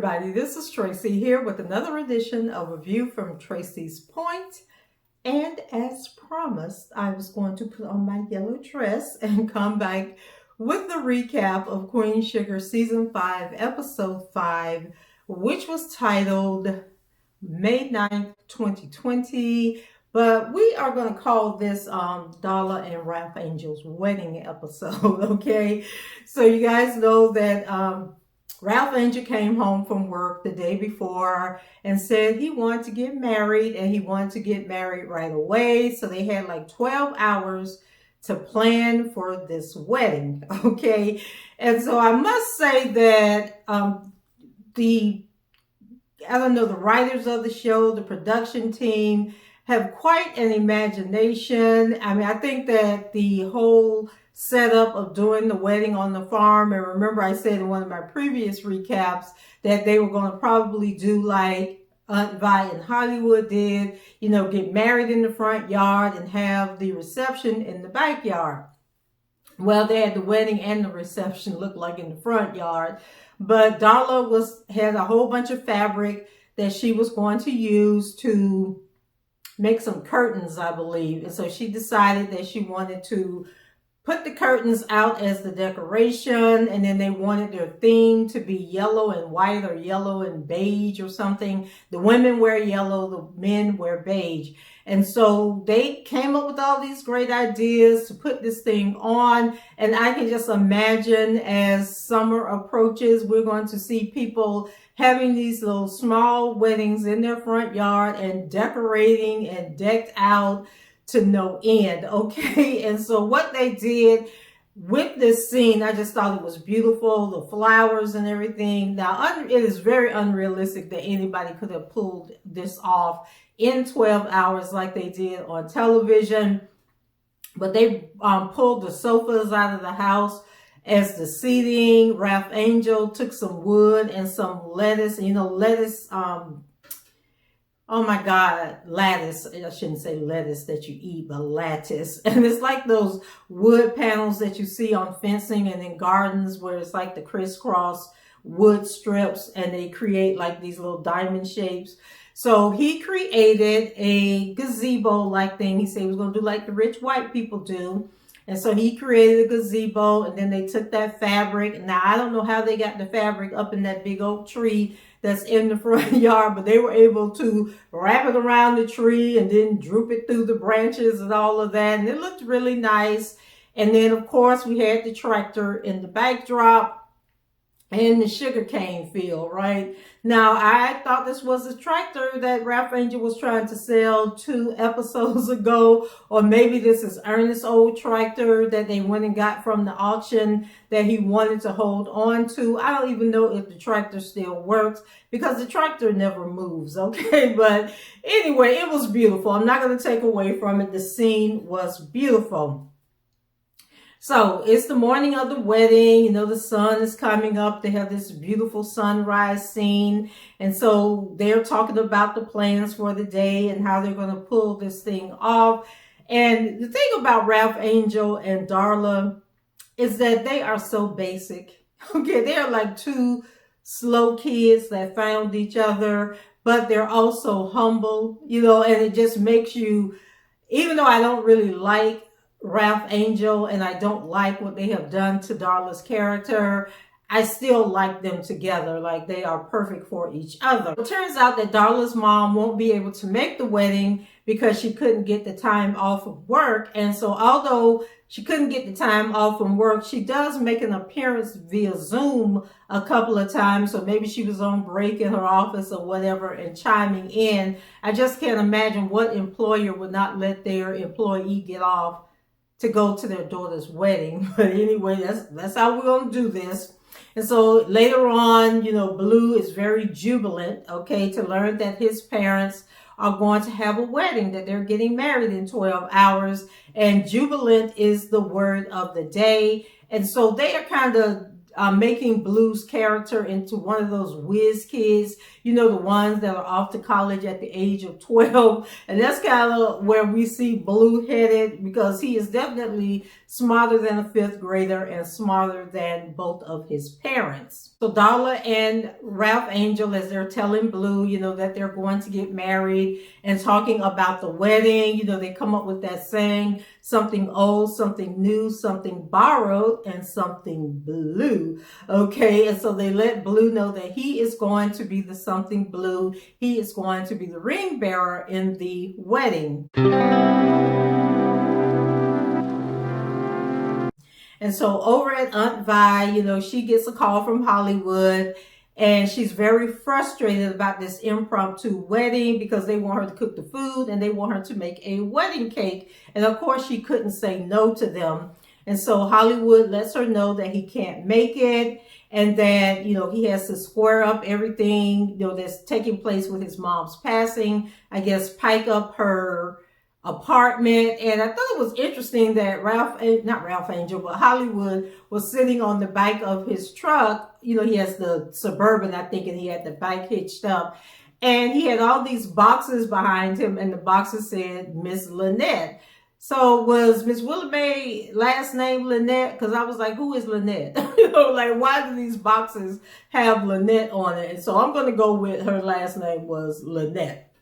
everybody, this is Tracy here with another edition of A View from Tracy's Point. And as promised, I was going to put on my yellow dress and come back with the recap of Queen Sugar Season 5, Episode 5, which was titled May 9th, 2020. But we are going to call this Darla and Ralph Angel's wedding episode, okay? So you guys know that Ralph Angel came home from work the day before and said he wanted to get married, and he wanted to get married right away. So they had like 12 hours to plan for this wedding, okay? And so I must say that the writers of the show, the production team, have quite an imagination. I mean, I think that the whole setup of doing the wedding on the farm, and remember I said in one of my previous recaps that they were going to probably do like Aunt Vi in Hollywood did, you know, get married in the front yard and have the reception in the backyard. Well, they had the wedding and the reception look like in the front yard, but Darla had a whole bunch of fabric that she was going to use to make some curtains, I believe. And so she decided that she wanted to put the curtains out as the decoration, and then they wanted their theme to be yellow and white or yellow and beige or something. The women wear yellow, the men wear beige. And so they came up with all these great ideas to put this thing on. And I can just imagine as summer approaches, we're going to see people having these little small weddings in their front yard and decorating and decked out to no end, okay? And so what they did with this scene, I just thought it was beautiful, the flowers and everything. Now, it is very unrealistic that anybody could have pulled this off in 12 hours like they did on television. But they pulled the sofas out of the house as the seating. Ralph Angel took some wood and some lettuce, lettuce, oh my God, lattice. I shouldn't say lettuce that you eat, but lattice. And it's like those wood panels that you see on fencing and in gardens where it's like the crisscross wood strips and they create like these little diamond shapes. So he created a gazebo-like thing. He said he was going to do like the rich white people do. And so he created a gazebo, and then they took that fabric. Now, I don't know how they got the fabric up in that big oak tree that's in the front yard, but they were able to wrap it around the tree and then droop it through the branches and all of that. And it looked really nice. And then, of course, we had the tractor in the backdrop and the sugarcane field, right? Now, I thought this was a tractor that Ralph Angel was trying to sell 2 episodes ago, or maybe this is Ernest's old tractor that they went and got from the auction that he wanted to hold on to. I don't even know if the tractor still works because the tractor never moves, okay? But anyway, it was beautiful. I'm not going to take away from it. The scene was beautiful. So it's the morning of the wedding, you know, the sun is coming up. They have this beautiful sunrise scene. And so they're talking about the plans for the day and how they're going to pull this thing off. And the thing about Ralph Angel and Darla is that they are so basic. Okay, they're like 2 slow kids that found each other, but they're also humble, you know, and it just makes you, even though I don't really like Ralph Angel and I don't like what they have done to Darla's character, I still like them together. Like they are perfect for each other. It turns out that Darla's mom won't be able to make the wedding because she couldn't get the time off of work. And so although she couldn't get the time off from work, she does make an appearance via Zoom a couple of times. So maybe she was on break in her office or whatever and chiming in. I just can't imagine what employer would not let their employee get off to go to their daughter's wedding. But anyway, that's how we're going to do this. And so later on, you know, Blue is very jubilant, okay, to learn that his parents are going to have a wedding, that they're getting married in 12 hours. And jubilant is the word of the day. And so they are kind of making Blue's character into one of those whiz kids, you know, the ones that are off to college at the age of 12. And that's kind of where we see Blue headed, because he is definitely smarter than a fifth grader, and smarter than both of his parents. So Darla and Ralph Angel, as they're telling Blue, that they're going to get married and talking about the wedding, they come up with that saying, something old, something new, something borrowed, and something blue. Okay, and so they let Blue know that he is going to be the something blue. He is going to be the ring bearer in the wedding. And so over at Aunt Vi, she gets a call from Hollywood, and she's very frustrated about this impromptu wedding because they want her to cook the food and they want her to make a wedding cake. And of course, she couldn't say no to them. And so Hollywood lets her know that he can't make it and that, he has to square up everything, that's taking place with his mom's passing. I guess pike up her apartment. And I thought it was interesting that not Ralph Angel, but Hollywood was sitting on the back of his truck. He has the Suburban, I think, and he had the bike hitched up. And he had all these boxes behind him, and the boxes said Miss Lynette. So was Miss Willa Mae last name Lynette? Because I was like, who is Lynette? Why do these boxes have Lynette on it? And so I'm going to go with her last name was Lynette,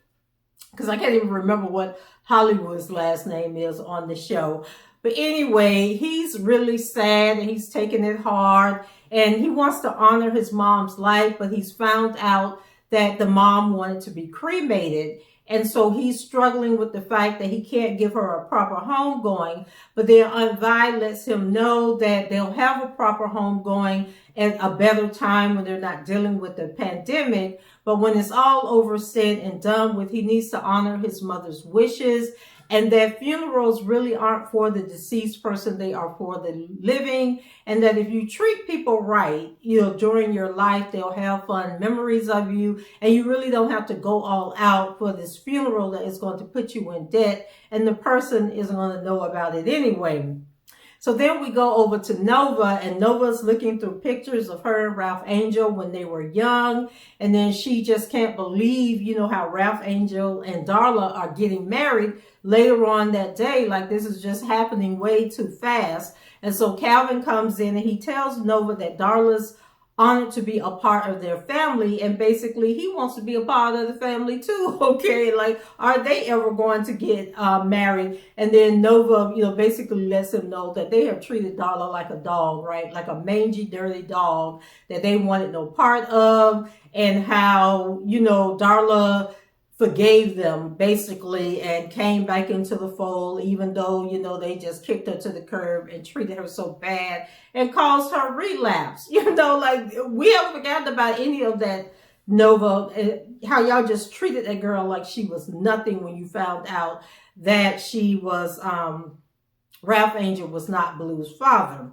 because I can't even remember what Hollywood's last name is on the show. But anyway, he's really sad and he's taking it hard, and he wants to honor his mom's life, but he's found out that the mom wanted to be cremated. And so he's struggling with the fact that he can't give her a proper home going. But then Aunt Vi lets him know that they'll have a proper home going at a better time when they're not dealing with the pandemic. But when it's all over, said and done with, he needs to honor his mother's wishes, and that funerals really aren't for the deceased person, they are for the living. And that if you treat people right, during your life, they'll have fun memories of you, and you really don't have to go all out for this funeral that is going to put you in debt, and the person isn't going to know about it anyway. So then we go over to Nova, and Nova's looking through pictures of her and Ralph Angel when they were young. And then she just can't believe, how Ralph Angel and Darla are getting married later on that day. Like, this is just happening way too fast. And so Calvin comes in and he tells Nova that Darla's honored to be a part of their family, and basically he wants to be a part of the family too. Okay, like, are they ever going to get married? And then Nova, basically lets him know that they have treated Darla like a dog, right? Like a mangy, dirty dog that they wanted no part of, and how, Darla forgave them basically and came back into the fold, even though, they just kicked her to the curb and treated her so bad and caused her relapse. We haven't forgotten about any of that, Nova, how y'all just treated that girl like she was nothing when you found out that she was, Ralph Angel was not Blue's father.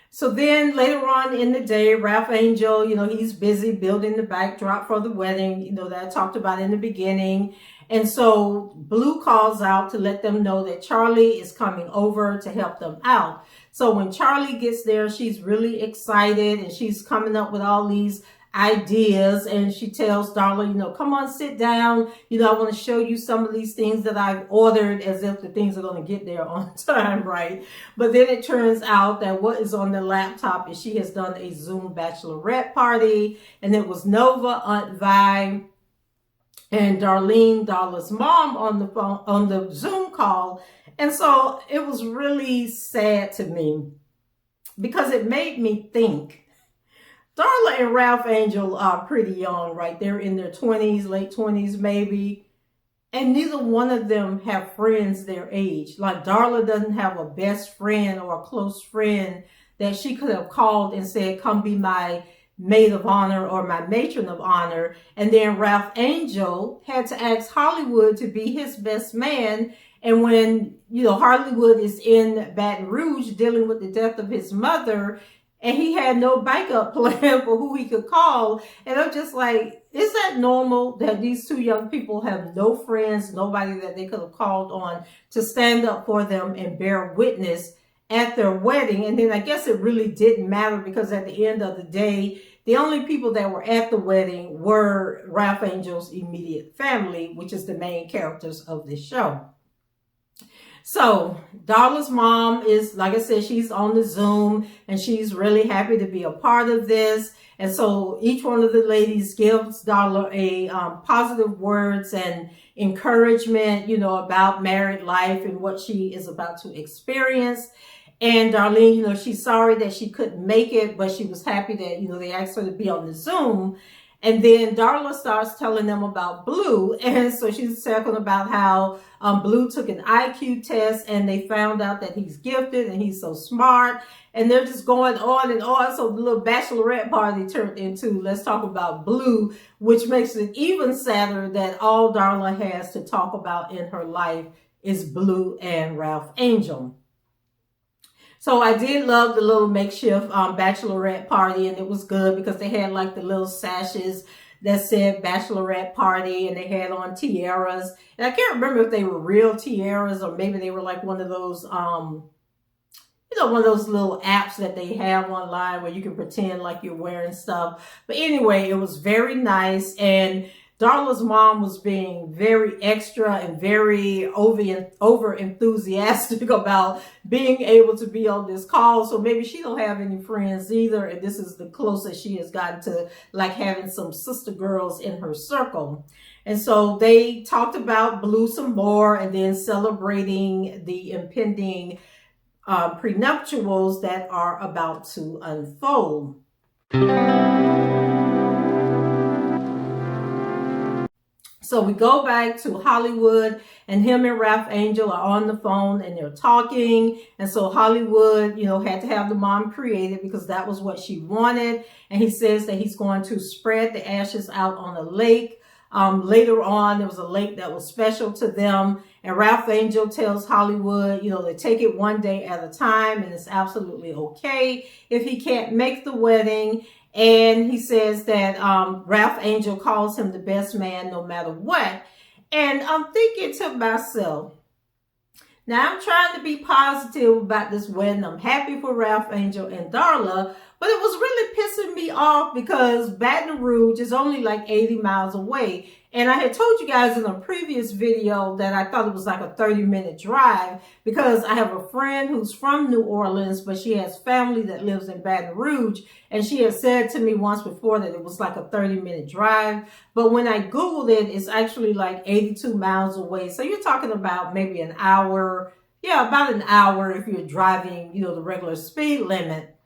So then later on in the day, Ralph Angel, he's busy building the backdrop for the wedding, that I talked about in the beginning. And so Blue calls out to let them know that Charlie is coming over to help them out. So when Charlie gets there, she's really excited and she's coming up with all these ideas, and she tells Darla, come on, sit down. I want to show you some of these things that I've ordered, as if the things are going to get there on time, right? But then it turns out that what is on the laptop is she has done a Zoom bachelorette party, and it was Nova, Aunt Vi, and Darlene, Darla's mom, on the phone, on the Zoom call. And so it was really sad to me because it made me think, Darla and Ralph Angel are pretty young, right? They're in their 20s, late 20s maybe. And neither one of them have friends their age. Like, Darla doesn't have a best friend or a close friend that she could have called and said, come be my maid of honor or my matron of honor. And then Ralph Angel had to ask Hollywood to be his best man. And when, Hollywood is in Baton Rouge dealing with the death of his mother, and he had no backup plan for who he could call. And I'm just like, is that normal that these two young people have no friends, nobody that they could have called on to stand up for them and bear witness at their wedding? And then I guess it really didn't matter, because at the end of the day, the only people that were at the wedding were Ralph Angel's immediate family, which is the main characters of this show. So Darla's mom is, like I said, she's on the Zoom and she's really happy to be a part of this. And so each one of the ladies gives Darla a positive words and encouragement, about married life and what she is about to experience. And Darlene, she's sorry that she couldn't make it, but she was happy that, they asked her to be on the Zoom. And then Darla starts telling them about Blue. And so she's talking about how Blue took an IQ test and they found out that he's gifted and he's so smart. And they're just going on and on. So the little bachelorette party turned into, let's talk about Blue, which makes it even sadder that all Darla has to talk about in her life is Blue and Ralph Angel. So I did love the little makeshift bachelorette party, and it was good because they had like the little sashes that said bachelorette party, and they had on tiaras. And I can't remember if they were real tiaras or maybe they were like one of those, one of those little apps that they have online where you can pretend like you're wearing stuff. But anyway, it was very nice. And Darla's mom was being very extra and very over enthusiastic about being able to be on this call. So maybe she don't have any friends either. And this is the closest she has gotten to like having some sister girls in her circle. And so they talked about Blue some more and then celebrating the impending prenuptials that are about to unfold. So we go back to Hollywood and him and Ralph Angel are on the phone and they're talking. And so Hollywood, had to have the mom created because that was what she wanted. And he says that he's going to spread the ashes out on a lake. Later on, there was a lake that was special to them. And Ralph Angel tells Hollywood, to take it one day at a time. And it's absolutely okay if he can't make the wedding. And he says that Ralph Angel calls him the best man no matter what. And I'm thinking to myself, now I'm trying to be positive about this wedding. I'm happy for Ralph Angel and Darla, but it was really pissing me off because Baton Rouge is only like 80 miles away. And I had told you guys in a previous video that I thought it was like a 30-minute drive because I have a friend who's from New Orleans, but she has family that lives in Baton Rouge. And she had said to me once before that it was like a 30-minute drive. But when I Googled it, it's actually like 82 miles away. So you're talking about maybe an hour. Yeah, about an hour if you're driving, the regular speed limit.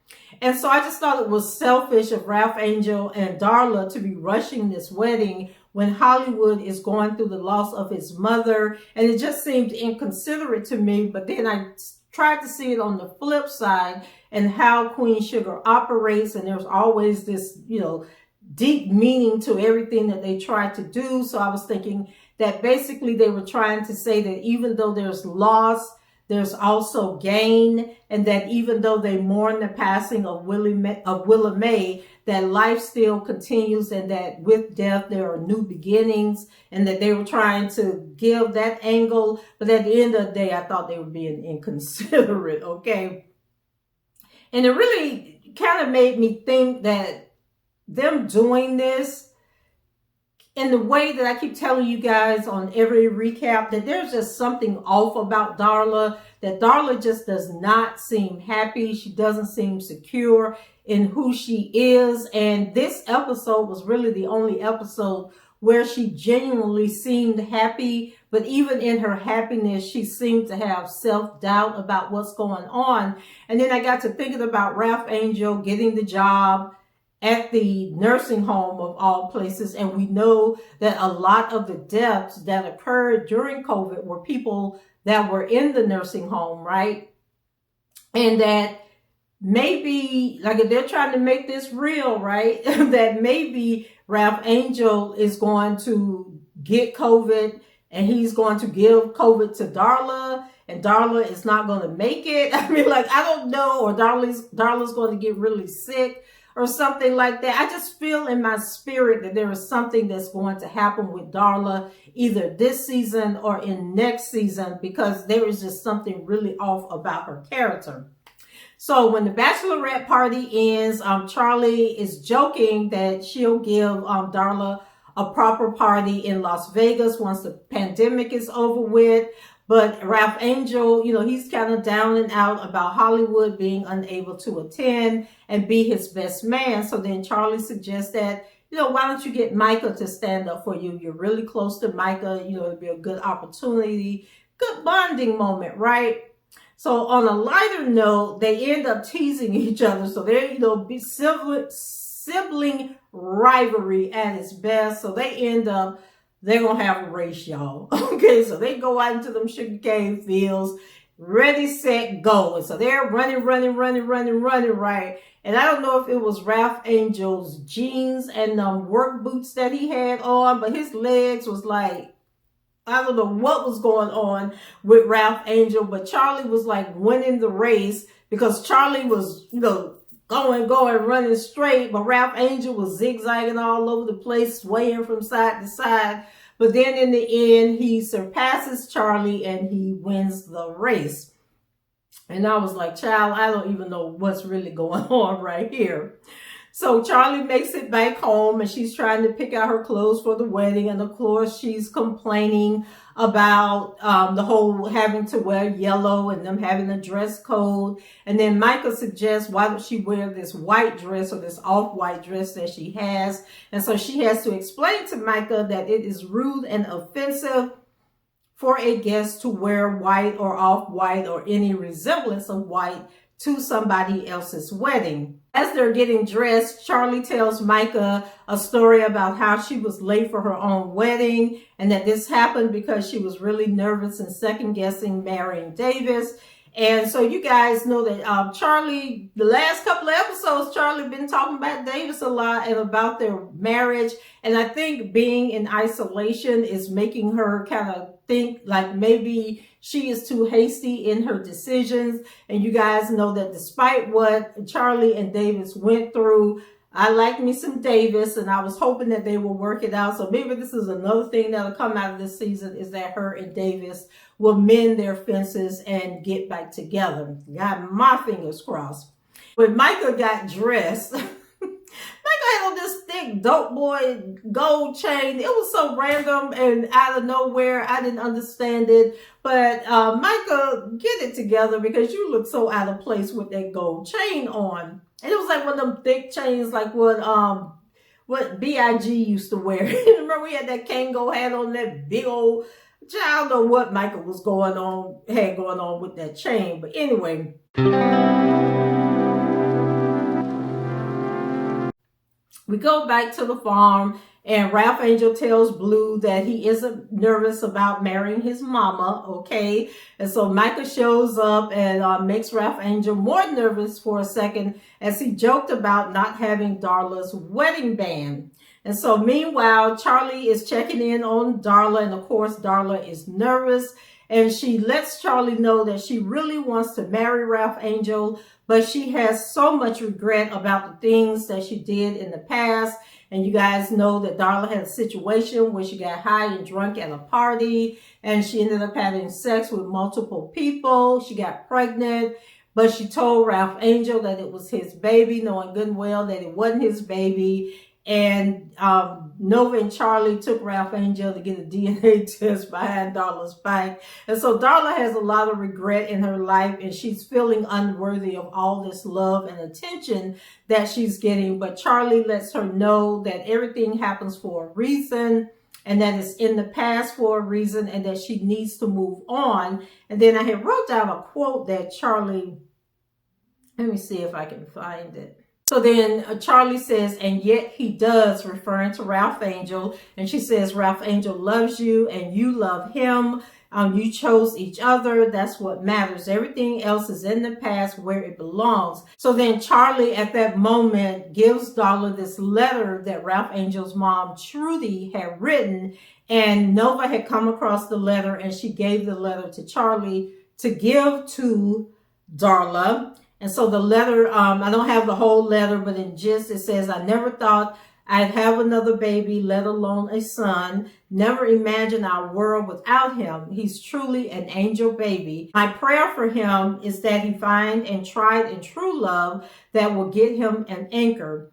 And so I just thought it was selfish of Ralph Angel and Darla to be rushing this wedding when Hollywood is going through the loss of his mother. And it just seemed inconsiderate to me. But then I tried to see it on the flip side and how Queen Sugar operates. And there's always this, deep meaning to everything that they try to do. So I was thinking that basically they were trying to say that even though there's loss, there's also gain, and that even though they mourn the passing of Willa Mae, that life still continues, and that with death there are new beginnings, and that they were trying to give that angle. But at the end of the day, I thought they were being inconsiderate, okay? And it really kind of made me think that them doing this, in the way that I keep telling you guys on every recap, that there's just something off about Darla, that Darla just does not seem happy. She doesn't seem secure in who she is. And this episode was really the only episode where she genuinely seemed happy. But even in her happiness, she seemed to have self-doubt about what's going on. And then I got to thinking about Ralph Angel getting the job at the nursing home of all places. And we know that a lot of the deaths that occurred during COVID were people that were in the nursing home, right? And that maybe, like if they're trying to make this real, right? that maybe Ralph Angel is going to get COVID and he's going to give COVID to Darla, and Darla is not going to make it. I mean, like, I don't know, or Darla's going to get really sick or something like that. I just feel in my spirit that there is something that's going to happen with Darla either this season or in next season, because there is just something really off about her character. So when the bachelorette party ends, Charlie is joking that she'll give Darla a proper party in Las Vegas once the pandemic is over with. But Ralph Angel, he's kind of down and out about Hollywood being unable to attend and be his best man. So then Charlie suggests that, why don't you get Micah to stand up for you? You're really close to Micah. It'd be a good opportunity, good bonding moment, right? So on a lighter note, they end up teasing each other. So they're, be sibling rivalry at its best. So they're going to have a race, y'all. Okay, so they go out into them sugarcane fields, ready, set, go. And so they're running, right? And I don't know if it was Ralph Angel's jeans and work boots that he had on, but his legs was like, I don't know what was going on with Ralph Angel, but Charlie was like winning the race because Charlie was, going, running straight, but Ralph Angel was zigzagging all over the place, swaying from side to side. But then in the end, he surpasses Charlie and he wins the race. And I was like, child, I don't even know what's really going on right here. So Charlie makes it back home and she's trying to pick out her clothes for the wedding. And of course, she's complaining about the whole having to wear yellow and them having a dress code. And then Micah suggests, why don't she wear this white dress or this off-white dress that she has? And so she has to explain to Micah that it is rude and offensive for a guest to wear white or off-white or any resemblance of white to somebody else's wedding. As they're getting dressed, Charlie tells Micah a story about how she was late for her own wedding and that this happened because she was really nervous and second guessing marrying Davis. And so you guys know that Charlie, the last couple of episodes, Charlie been talking about Davis a lot and about their marriage. And I think being in isolation is making her kind of think like maybe she is too hasty in her decisions. And you guys know that despite what Charlie and Davis went through, I like me some Davis, and I was hoping that they will work it out. So maybe this is another thing that'll come out of this season, is that her and Davis will mend their fences and get back together. Got my fingers crossed. When Micah got dressed, Micah had on this thick dope boy gold chain. It was so random and out of nowhere. I didn't understand it. But Micah, get it together because you look so out of place with that gold chain on. And it was like one of them thick chains like what B.I.G. used to wear. Remember we had that Kango hat on, that big old, I don't know what Micah was going on with that chain. But anyway. We go back to the farm and Ralph Angel tells Blue that he isn't nervous about marrying his mama, okay? And so Micah shows up and makes Ralph Angel more nervous for a second as he joked about not having Darla's wedding band. And so meanwhile, Charlie is checking in on Darla, and of course Darla is nervous. And she lets Charlie know that she really wants to marry Ralph Angel, but she has so much regret about the things that she did in the past. And you guys know that Darla had a situation where she got high and drunk at a party, and she ended up having sex with multiple people. She got pregnant, but she told Ralph Angel that it was his baby, knowing good and well that it wasn't his baby. And Nova and Charlie took Ralph Angel to get a DNA test behind Darla's back. And so Darla has a lot of regret in her life, and she's feeling unworthy of all this love and attention that she's getting. But Charlie lets her know that everything happens for a reason, and that it's in the past for a reason, and that she needs to move on. And then I had wrote down a quote that Charlie, let me see if I can find it. So then Charlie says, and yet he does, referring to Ralph Angel. And she says, Ralph Angel loves you and you love him. You chose each other. That's what matters. Everything else is in the past where it belongs. So then Charlie at that moment gives Darla this letter that Ralph Angel's mom, Trudy, had written. And Nova had come across the letter and she gave the letter to Charlie to give to Darla. And so the letter, I don't have the whole letter, but in gist, it says, I never thought I'd have another baby, let alone a son. Never imagined our world without him. He's truly an angel baby. My prayer for him is that he find and tried and true love that will get him an anchor.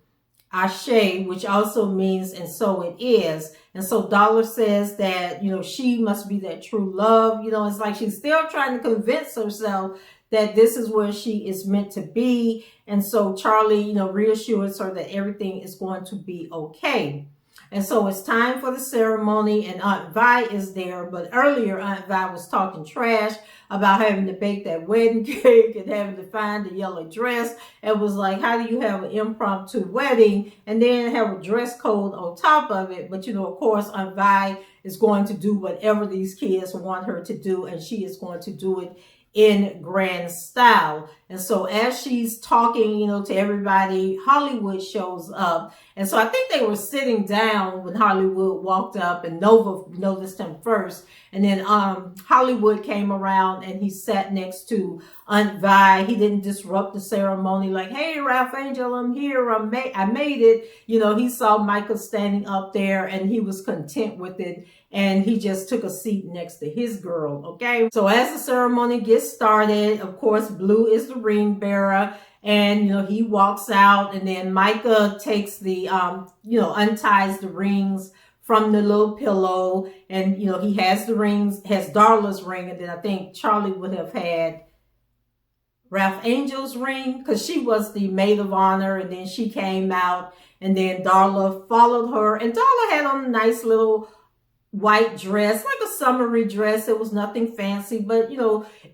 Ashe, which also means and so it is. And so Darla says that, she must be that true love. It's like she's still trying to convince herself that this is where she is meant to be. And so Charlie, reassures her that everything is going to be okay. And so it's time for the ceremony, and Aunt Vi is there. But earlier, Aunt Vi was talking trash about having to bake that wedding cake and having to find the yellow dress. It was like, how do you have an impromptu wedding and then have a dress code on top of it? But, of course, Aunt Vi is going to do whatever these kids want her to do, and she is going to do it in grand style. And so as she's talking, to everybody, Hollywood shows up. And so I think they were sitting down when Hollywood walked up, and Nova noticed him first. And then Hollywood came around and he sat next to Aunt Vi. He didn't disrupt the ceremony like, hey, Ralph Angel, I'm here. I made it. He saw Michael standing up there and he was content with it. And he just took a seat next to his girl, okay? So as the ceremony gets started, of course, Blue is the ring bearer. And, he walks out, and then Micah takes the, unties the rings from the little pillow. And, he has the rings, has Darla's ring. And then I think Charlie would have had Ralph Angel's ring because she was the maid of honor. And then she came out, and then Darla followed her. And Darla had on a nice little white dress, like a summery dress. It was nothing fancy, but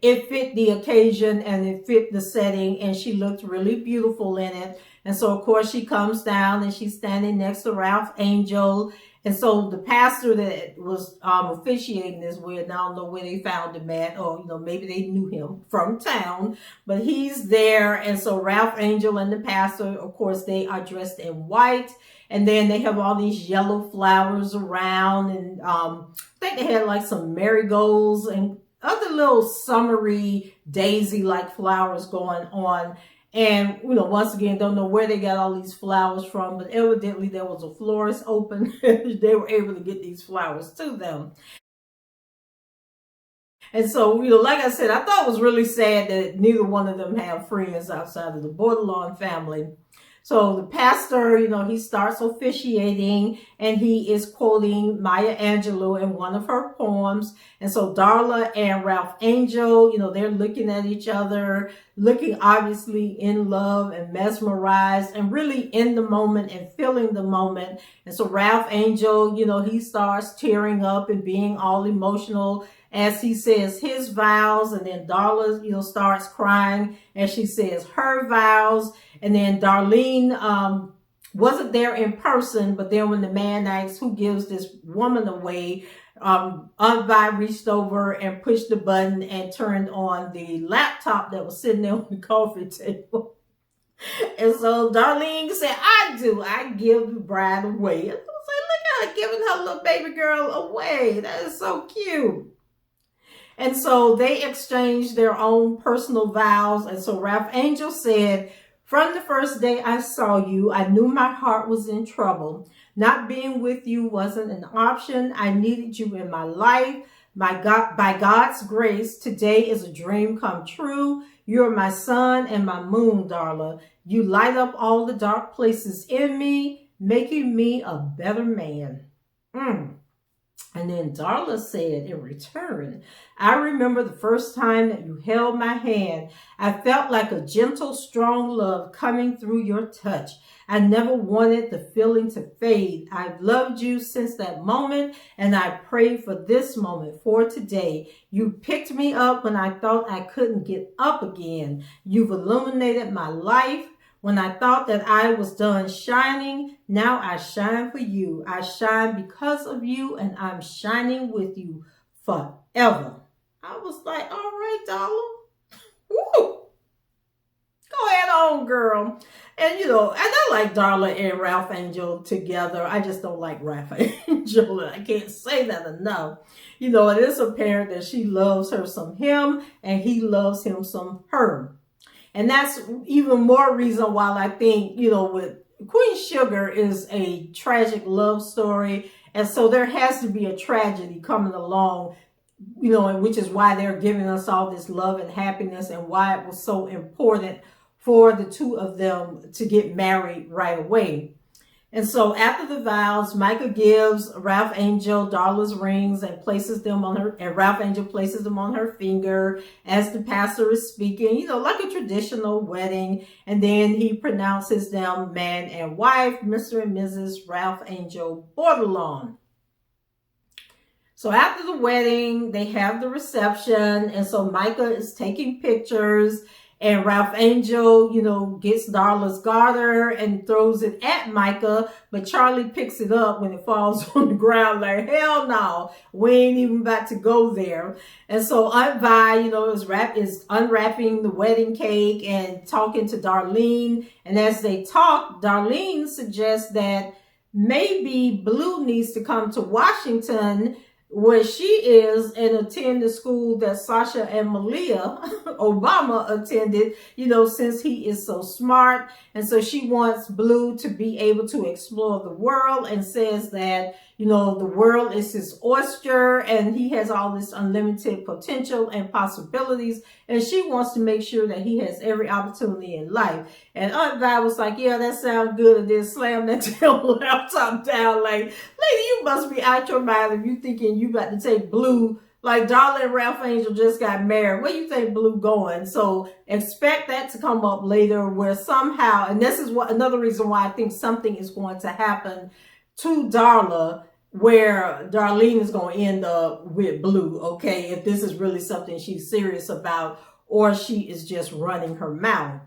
it fit the occasion and it fit the setting, and she looked really beautiful in it. And so of course she comes down and she's standing next to Ralph Angel. And so the pastor that was officiating this wedding, I don't know where they found him at, or maybe they knew him from town, but he's there. And so Ralph Angel and the pastor, of course, they are dressed in white. And then they have all these yellow flowers around. And I think they had like some marigolds and other little summery daisy-like flowers going on. And, once again, don't know where they got all these flowers from, but evidently there was a florist open. They were able to get these flowers to them. And so, like I said, I thought it was really sad that neither one of them have friends outside of the Bordelon family. So the pastor, he starts officiating, and he is quoting Maya Angelou in one of her poems. And so Darla and Ralph Angel, they're looking at each other, looking obviously in love and mesmerized and really in the moment and feeling the moment. And so Ralph Angel, he starts tearing up and being all emotional as he says his vows. And then Darla, starts crying as she says her vows. And then Darlene wasn't there in person, but then when the man asks who gives this woman away, Aunt Vi reached over and pushed the button and turned on the laptop that was sitting there on the coffee table. And so Darlene said, I give the bride away. And I was like, look at her giving her little baby girl away. That is so cute. And so they exchanged their own personal vows. And so Ralph Angel said, from the first day I saw you, I knew my heart was in trouble. Not being with you wasn't an option. I needed you in my life. By God's grace, today is a dream come true. You're my sun and my moon, Darla. You light up all the dark places in me, making me a better man. And then Darla said in return, I remember the first time that you held my hand. I felt like a gentle, strong love coming through your touch. I never wanted the feeling to fade. I've loved you since that moment, and I pray for this moment, for today. You picked me up when I thought I couldn't get up again. You've illuminated my life. When I thought that I was done shining, now I shine for you. I shine because of you, and I'm shining with you forever. I was like, all right, Darla. Woo! Go ahead on, girl. And, and I like Darla and Ralph Angel together. I just don't like Ralph Angel. I can't say that enough. It is apparent that she loves her some him, and he loves him some her. And that's even more reason why I think, with Queen Sugar is a tragic love story. And so there has to be a tragedy coming along, and which is why they're giving us all this love and happiness, and why it was so important for the two of them to get married right away. And so after the vows, Micah gives Ralph Angel Darla's rings and places them on her, and Ralph Angel places them on her finger as the pastor is speaking, like a traditional wedding. And then he pronounces them man and wife, Mr. and Mrs. Ralph Angel Bordelon. So after the wedding, they have the reception. And so Micah is taking pictures. And Ralph Angel, gets Darla's garter and throws it at Micah. But Charlie picks it up when it falls on the ground like, hell no, we ain't even about to go there. And so Aunt Vi, is unwrapping the wedding cake and talking to Darlene. And as they talk, Darlene suggests that maybe Blue needs to come to Washington where she is and attend the school that Sasha and Malia Obama attended, since he is so smart. And so she wants Blue to be able to explore the world and says that, the world is his oyster and he has all this unlimited potential and possibilities. And she wants to make sure that he has every opportunity in life. And Aunt Vi was like, yeah, that sounds good. And then slam that laptop down like, lady, you must be out your mind if you thinking you got to take Blue. Like Darla and Ralph Angel just got married. Where you think Blue going? So expect that to come up later where somehow, and this is another reason why I think something is going to happen to Darla where Darlene is going to end up with Blue, okay? If this is really something she's serious about or she is just running her mouth.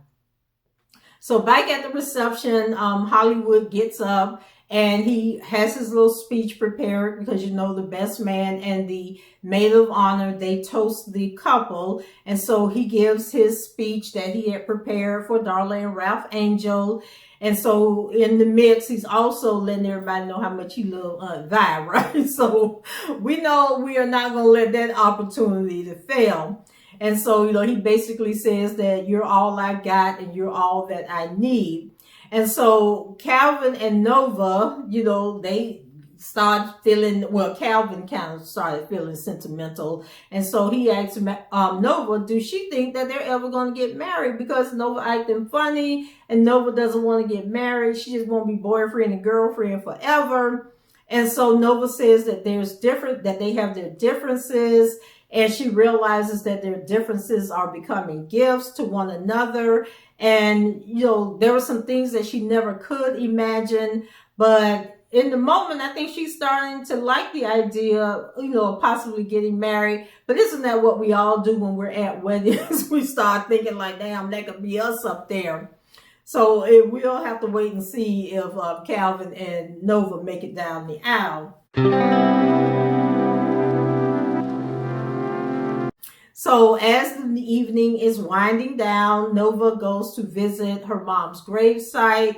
So back at the reception, Hollywood gets up and he has his little speech prepared because, the best man and the maid of honor, they toast the couple. And so he gives his speech that he had prepared for Darla and Ralph Angel. And so in the mix, he's also letting everybody know how much he loves Aunt Vi, right? So we know we are not going to let that opportunity to fail. And so, he basically says that you're all I got and you're all that I need. And so Calvin and Nova, they start feeling, Calvin kind of started feeling sentimental. And so he asked Nova, do she think that they're ever going to get married? Because Nova acting funny and Nova doesn't want to get married. She just want to be boyfriend and girlfriend forever. And so Nova says that that they have their differences. And she realizes that their differences are becoming gifts to one another. And, there were some things that she never could imagine. But in the moment, I think she's starting to like the idea, of possibly getting married. But isn't that what we all do when we're at weddings? We start thinking like, damn, that could be us up there. So we'll have to wait and see if Calvin and Nova make it down the aisle. So as the evening is winding down, Nova goes to visit her mom's gravesite.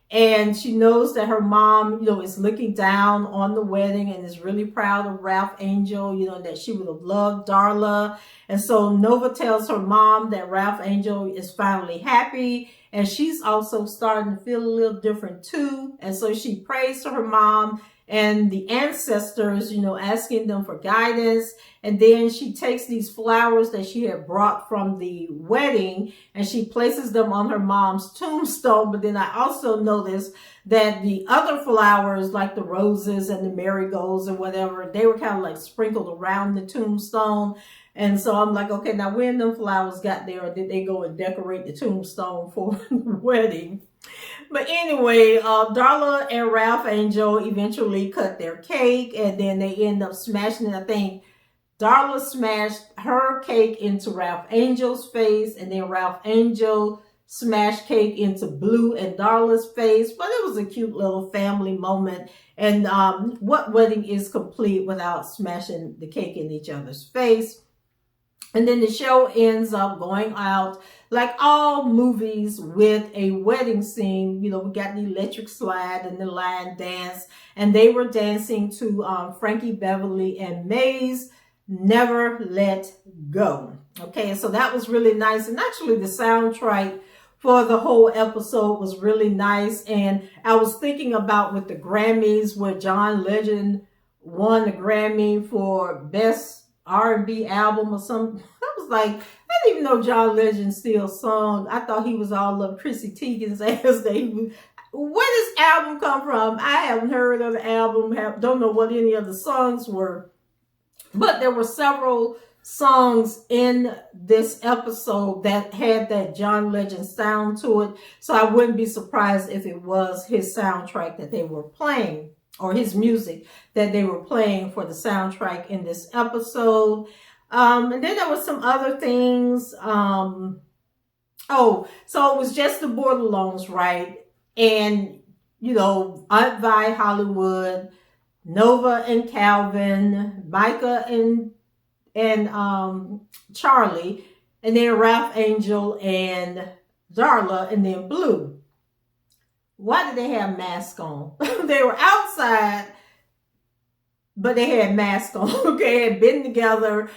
And she knows that her mom, is looking down on the wedding and is really proud of Ralph Angel, that she would have loved Darla. And so Nova tells her mom that Ralph Angel is finally happy. And she's also starting to feel a little different too. And so she prays to her mom and the ancestors, asking them for guidance. And then she takes these flowers that she had brought from the wedding and she places them on her mom's tombstone. But then I also noticed that the other flowers, like the roses and the marigolds and whatever, they were kind of like sprinkled around the tombstone. And so I'm like, okay, now when them flowers got there, or did they go and decorate the tombstone for the wedding? But anyway, Darla and Ralph Angel eventually cut their cake and then they end up smashing it. I think Darla smashed her cake into Ralph Angel's face and then Ralph Angel smashed cake into Blue and Darla's face. But it was a cute little family moment. And what wedding is complete without smashing the cake in each other's face? And then the show ends up going out like all movies with a wedding scene. We got the electric slide and the line dance. And they were dancing to Frankie Beverly and May's Never Let Go. Okay, so that was really nice. And actually the soundtrack for the whole episode was really nice. And I was thinking about with the Grammys where John Legend won the Grammy for Best R&B album or something. I was like, I didn't even know John Legend still sung. I thought he was all up Chrissy Teigen's ass. where does album come from? I haven't heard of the album, don't know what any of the songs were, but there were several songs in this episode that had that John Legend sound to it. So I wouldn't be surprised if it was his soundtrack that they were playing, or his music that they were playing for the soundtrack in this episode. And then there were some other things. Oh, so it was just the Borderlones, right? And, you know, Aunt Vi Hollywood, Nova and Calvin, Micah and Charlie, and then Ralph Angel and Darla, and then Blue. Why did they have masks on? They were outside, but they had masks on. Okay, had been together.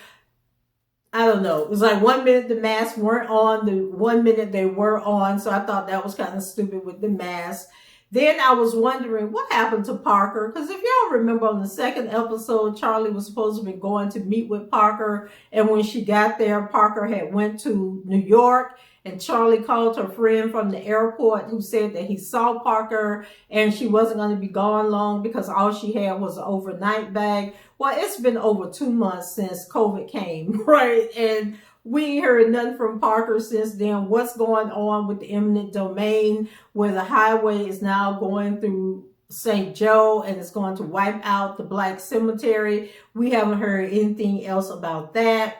I don't know. It was like 1 minute the masks weren't on, the 1 minute they were on. So I thought that was kind of stupid with the mask. Then I was wondering what happened to Parker. Because if y'all remember on the second episode, Charlie was supposed to be going to meet with Parker. And when she got there, Parker had went to New York. And Charlie called her friend from the airport who said that he saw Parker and she wasn't going to be gone long because all she had was an overnight bag. Well, it's been over 2 months since COVID came, right? And we ain't heard nothing from Parker since then. What's going on with the eminent domain where the highway is now going through St. Joe and it's going to wipe out the Black cemetery? We haven't heard anything else about that.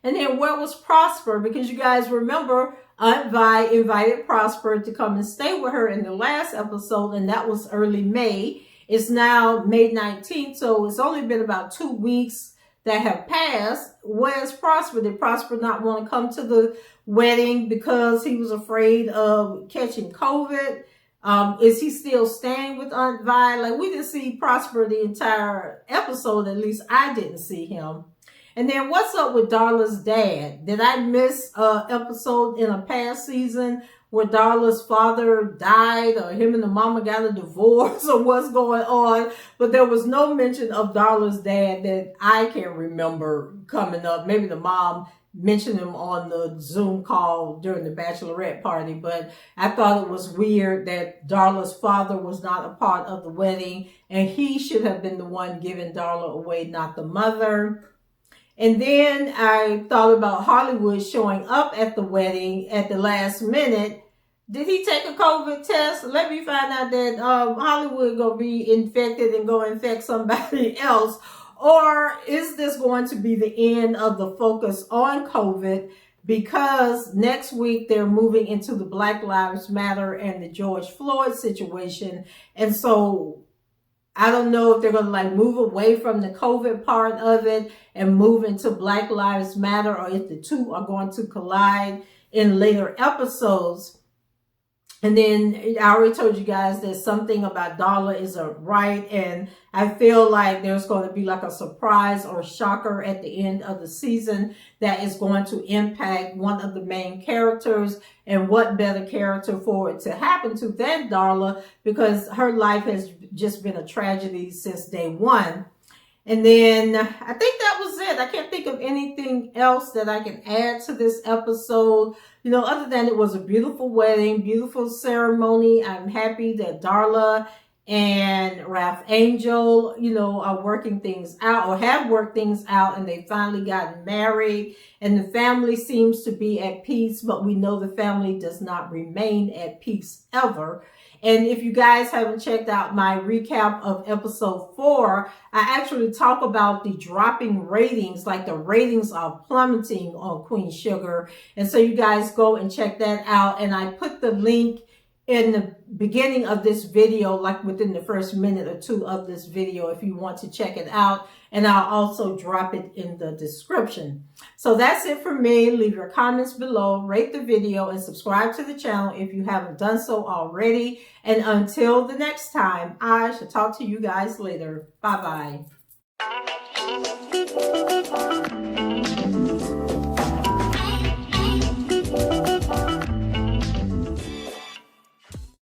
And then where was Prosper? Because you guys remember Aunt Vi invited Prosper to come and stay with her in the last episode, and that was early May. It's now May 19th, so it's only been about 2 weeks that have passed. Where's Prosper? Did Prosper not want to come to the wedding because he was afraid of catching COVID? Is he still staying with Aunt Vi? Like, we didn't see Prosper the entire episode. At least I didn't see him. And then what's up with Darla's dad? Did I miss an episode in a past season where Darla's father died, or him and the mama got a divorce, or what's going on? But there was no mention of Darla's dad that I can remember coming up. Maybe the mom mentioned him on the Zoom call during the bachelorette party, but I thought it was weird that Darla's father was not a part of the wedding, and he should have been the one giving Darla away, not the mother. And then I thought about Hollywood showing up at the wedding at the last minute. Did he take a COVID test? Let me find out that Hollywood going to be infected and go infect somebody else. Or is this going to be the end of the focus on COVID? Because next week they're moving into the Black Lives Matter and the George Floyd situation. And so I don't know if they're going to like move away from the COVID part of it and move into Black Lives Matter, or if the two are going to collide in later episodes. And then I already told you guys that something about Darla isn't right. And I feel like there's going to be like a surprise or shocker at the end of the season that is going to impact one of the main characters. And what better character for it to happen to than Darla, because her life has just been a tragedy since day one. And then I think that was it. I can't think of anything else that I can add to this episode, you know, other than it was a beautiful wedding, beautiful ceremony. I'm happy that Darla and Ralph Angel, you know, are working things out, or have worked things out, and they finally gotten married, and the family seems to be at peace, but we know the family does not remain at peace ever. And if you guys haven't checked out my recap of episode 4, I actually talk about the dropping ratings, like the ratings are plummeting on Queen Sugar. And so you guys go and check that out. And I put the link in the beginning of this video, like within the first minute or two of this video, if you want to check it out. And I'll also drop it in the description. So that's it for me. Leave your comments below, rate the video, and subscribe to the channel if you haven't done so already. And until the next time, I shall talk to you guys later. Bye-bye.